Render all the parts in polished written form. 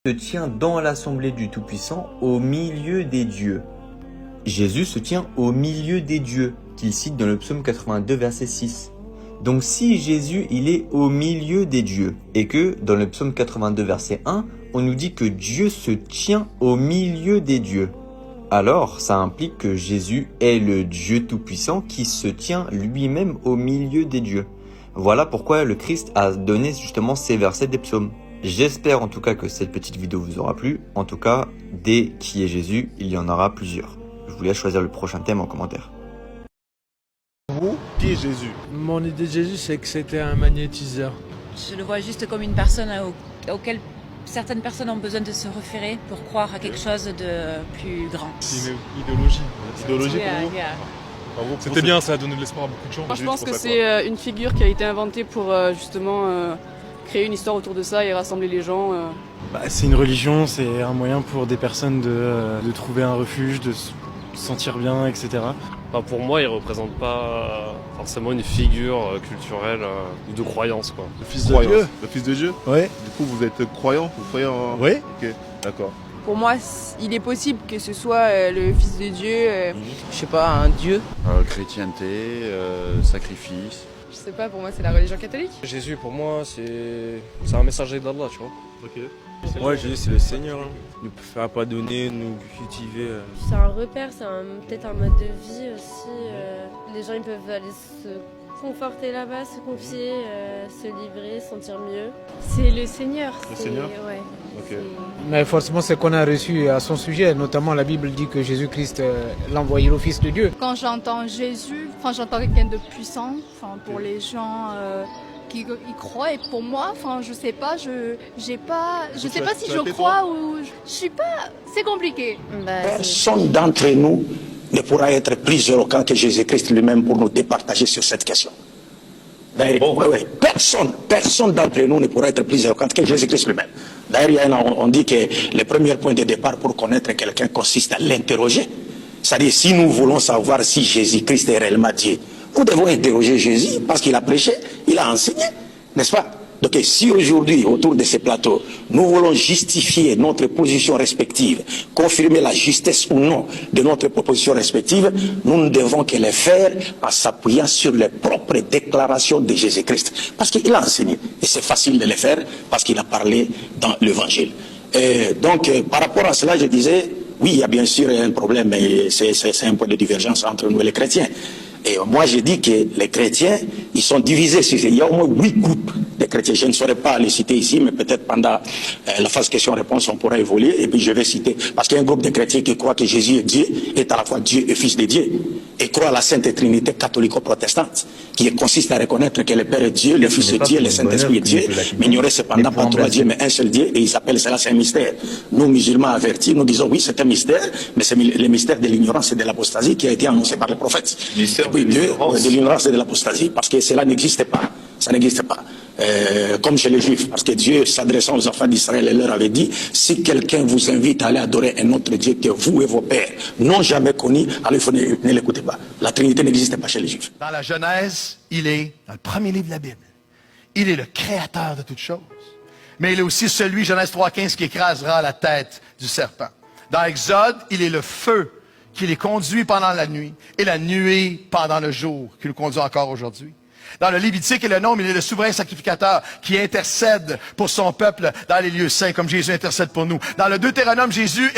se tient dans l'assemblée du Tout-Puissant au milieu des dieux. Jésus se tient au milieu des dieux, qu'il cite dans le psaume 82 verset 6. Donc si Jésus il est au milieu des dieux, et que dans le psaume 82 verset 1, on nous dit que Dieu se tient au milieu des dieux, alors ça implique que Jésus est le Dieu Tout-Puissant qui se tient lui-même au milieu des dieux. Voilà pourquoi le Christ a donné justement ces versets des psaumes. J'espère en tout cas que cette petite vidéo vous aura plu. En tout cas, dès qui est Jésus, il y en aura plusieurs. Je vous laisse choisir le prochain thème en commentaire. Vous, qui est Jésus? Mon idée de Jésus, c'est que c'était un magnétiseur. Je le vois juste comme une personne auquel certaines personnes ont besoin de se référer pour croire à quelque chose de plus grand. C'est une idéologie. Idéologie pour vous? C'était bien, ça a donné de l'espoir à beaucoup de gens. Moi, je pense que c'est une figure qui a été inventée pour justement créer une histoire autour de ça et rassembler les gens. C'est une religion, c'est un moyen pour des personnes de trouver un refuge, de se sentir bien, etc. Pour moi, il représente pas forcément une figure culturelle ou de croyance, quoi. Le fils de Dieu? Le fils de Dieu? Ouais. Du coup, vous êtes croyant? Vous croyez en... Oui. Ok, d'accord. Pour moi, il est possible que ce soit le Fils de Dieu, je sais pas, un Dieu. Chrétienté, sacrifice. Je sais pas, pour moi c'est la religion catholique. Jésus, pour moi, c'est un messager d'Allah, tu vois. Ok. Ouais, Jésus, c'est le Seigneur. Nous faire pardonner, nous cultiver. C'est un repère, c'est peut-être un mode de vie aussi. Les gens ils peuvent aller se conforter là-bas, se confier, se livrer, se sentir mieux. C'est le Seigneur. Le Seigneur? Ouais. Ok. Mais forcément, ce qu'on a reçu à son sujet, notamment la Bible dit que Jésus-Christ l'a envoyé le Fils de Dieu. Quand j'entends Jésus, j'entends quelqu'un de puissant, pour les gens qui y croient, et pour moi, je sais pas, je sais pas si je crois ou je suis pas, c'est compliqué. Personne d'entre nous ne pourra être plus éloquent que Jésus-Christ lui-même pour nous départager sur cette question. Personne d'entre nous ne pourra être plus éloquent que Jésus-Christ lui-même. D'ailleurs, on dit que le premier point de départ pour connaître quelqu'un consiste à l'interroger. C'est-à-dire, si nous voulons savoir si Jésus-Christ est réellement Dieu, nous devons interroger Jésus parce qu'il a prêché, il a enseigné, n'est-ce pas? Donc si aujourd'hui, autour de ces plateaux, nous voulons justifier notre position respective, confirmer la justesse ou non de notre proposition respective, nous ne devons que le faire en s'appuyant sur les propres déclarations de Jésus-Christ. Parce qu'il a enseigné. Et c'est facile de le faire parce qu'il a parlé dans l'évangile. Donc par rapport à cela, je disais, oui, il y a bien sûr un problème, mais c'est un point de divergence entre nous et les chrétiens. Et moi, je dis que les chrétiens, ils sont divisés. Il y a au moins 8 groupes de chrétiens. Je ne saurais pas les citer ici, mais peut-être pendant la phase question-réponse, on pourra évoluer. Et puis je vais citer. Parce qu'il y a un groupe de chrétiens qui croient que Jésus est Dieu, est à la fois Dieu et Fils de Dieu. Et croient à la Sainte Trinité catholico-protestante, qui consiste à reconnaître que le Père est Dieu, le Fils est Dieu, le Saint-Esprit est Dieu, mais il n'y aurait cependant pas 3 dieux, mais un seul Dieu, et ils appellent cela c'est un mystère. Nous, musulmans avertis, nous disons oui, c'est un mystère, mais c'est le mystère de l'ignorance et de l'apostasie qui a été annoncé par les prophètes. De l'ignorance et de l'apostasie, parce que cela n'existe pas. Ça n'existe pas. Comme chez les Juifs, parce que Dieu, s'adressant aux enfants d'Israël, leur avait dit, si quelqu'un vous invite à aller adorer un autre Dieu que vous et vos pères n'ont jamais connu, alors il faut ne l'écoutez pas. La Trinité n'existe pas chez les Juifs. Dans la Genèse, il est, dans le premier livre de la Bible, il est le créateur de toutes choses. Mais il est aussi celui, Genèse 3,15, qui écrasera la tête du serpent. Dans Exode, il est le feu qui les conduit pendant la nuit et la nuée pendant le jour, qui nous conduit encore aujourd'hui. Dans le Lévitique et le Nombre, il est le souverain sacrificateur qui intercède pour son peuple dans les lieux saints, comme Jésus intercède pour nous. Dans le Deutéronome, Jésus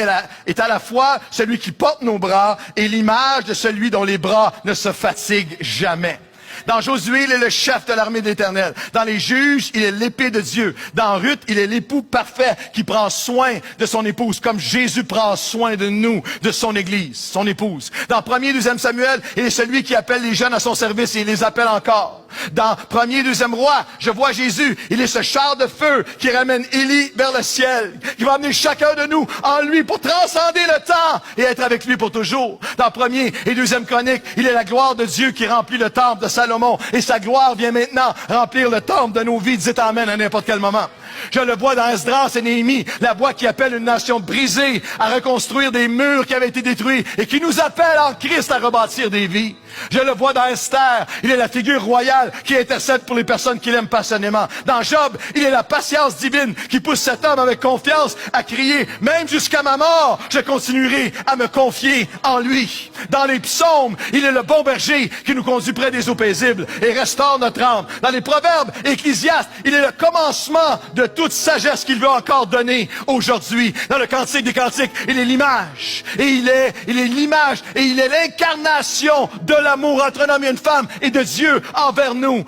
est à la fois celui qui porte nos bras et l'image de celui dont les bras ne se fatiguent jamais. Dans Josué, il est le chef de l'armée de l'Éternel. Dans les Juges, il est l'épée de Dieu. Dans Ruth, il est l'époux parfait qui prend soin de son épouse, comme Jésus prend soin de nous, de son Église, son épouse. Dans 1er et 2e Samuel, il est celui qui appelle les jeunes à son service et il les appelle encore. Dans 1er et 2e Roi, je vois Jésus. Il est ce char de feu qui ramène Élie vers le ciel, qui va amener chacun de nous en lui pour transcender le temps et être avec lui pour toujours. Dans 1er et 2e Chronique, il est la gloire de Dieu qui remplit le temple de Salomon. Et sa gloire vient maintenant remplir le temple de nos vies. Dites amen à n'importe quel moment. Je le vois dans Esdras et Néhémie, la voix qui appelle une nation brisée à reconstruire des murs qui avaient été détruits et qui nous appelle en Christ à rebâtir des vies. Je le vois dans Esther, il est la figure royale qui intercède pour les personnes qu'il aime passionnément. Dans Job, il est la patience divine qui pousse cet homme avec confiance à crier, même jusqu'à ma mort, je continuerai à me confier en lui. Dans les psaumes, il est le bon berger qui nous conduit près des eaux paisibles et restaure notre âme. Dans les proverbes, Ecclésiaste, il est le commencement de toute sagesse qu'il veut encore donner aujourd'hui. Dans le Cantique des Cantiques, il est l'image. Et il est l'image et il est l'incarnation de l'amour entre un homme et une femme et de Dieu envers nous.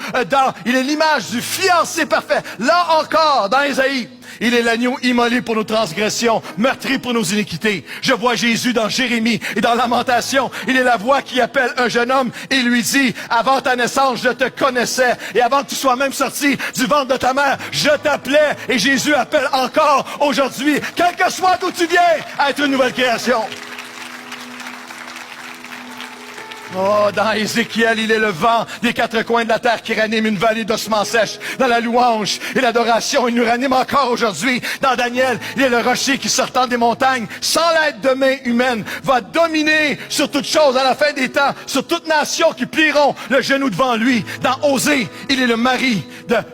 Il est l'image du fiancé parfait. Là encore, dans Ésaïe, il est l'agneau immolé pour nos transgressions, meurtri pour nos iniquités. Je vois Jésus dans Jérémie et dans Lamentation. Il est la voix qui appelle un jeune homme et lui dit, avant ta naissance, je te connaissais. Et avant que tu sois même sorti du ventre de ta mère, je t'appelais. Et Jésus appelle encore aujourd'hui, quel que soit d'où tu viens, à être une nouvelle création. Oh, dans Ézéchiel, il est le vent des quatre coins de la terre qui ranime une vallée d'ossements sèches. Dans la louange et l'adoration, il nous ranime encore aujourd'hui. Dans Daniel, il est le rocher qui, sortant des montagnes, sans l'aide de main humaine, va dominer sur toute chose à la fin des temps, sur toute nation qui plieront le genou devant lui. Dans Osée, il est le mari,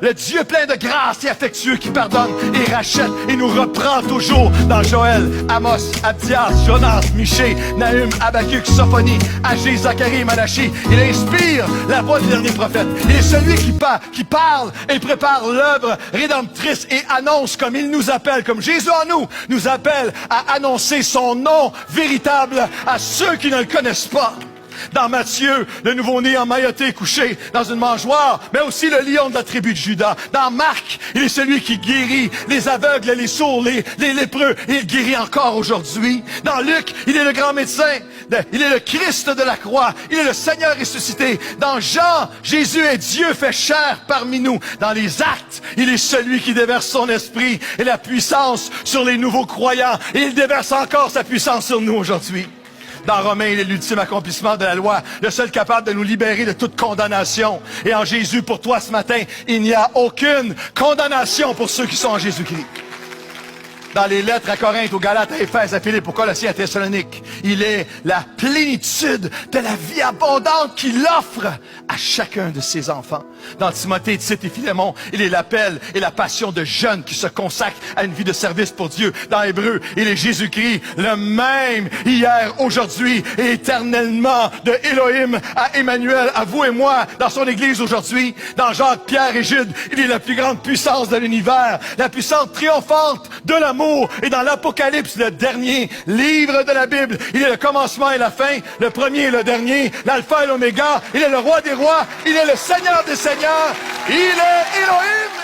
le Dieu plein de grâce et affectueux qui pardonne et rachète et nous reprend toujours. Dans Joël, Amos, Abdias, Jonas, Michée, Nahum, Habakkuk, Sophonie, Agé, Zacharie, Malachi, il inspire la voix du dernier prophète. Il est celui qui parle et prépare l'œuvre rédemptrice et annonce comme il nous appelle, comme Jésus en nous appelle à annoncer son nom véritable à ceux qui ne le connaissent pas. Dans Matthieu, le nouveau-né emmailloté couché dans une mangeoire, mais aussi le lion de la tribu de Juda. Dans Marc, il est celui qui guérit les aveugles, les sourds, les lépreux, et il guérit encore aujourd'hui. Dans Luc, il est le grand médecin, il est le Christ de la croix, il est le Seigneur ressuscité. Dans Jean, Jésus est Dieu fait chair parmi nous. Dans les Actes, il est celui qui déverse son esprit et la puissance sur les nouveaux croyants, et il déverse encore sa puissance sur nous aujourd'hui. Dans Romains, il est l'ultime accomplissement de la loi, le seul capable de nous libérer de toute condamnation. Et en Jésus, pour toi ce matin, il n'y a aucune condamnation pour ceux qui sont en Jésus-Christ. Dans les lettres à Corinthe, aux Galates, à Éphèse, à Philippe, aux Colossiens, à Thessalonique, il est la plénitude de la vie abondante qu'il offre à chacun de ses enfants. Dans Timothée, Tite et Philémon, il est l'appel et la passion de jeunes qui se consacrent à une vie de service pour Dieu. Dans Hébreux, il est Jésus-Christ, le même hier, aujourd'hui et éternellement, de Elohim à Emmanuel, à vous et moi, dans son Église aujourd'hui. Dans Jacques, Pierre et Jude, il est la plus grande puissance de l'univers, la puissance triomphante de l'amour. Et dans l'Apocalypse, le dernier livre de la Bible, il est le commencement et la fin, le premier et le dernier, l'alpha et l'oméga, il est le roi des rois, il est le Seigneur des seigneurs, il est Elohim.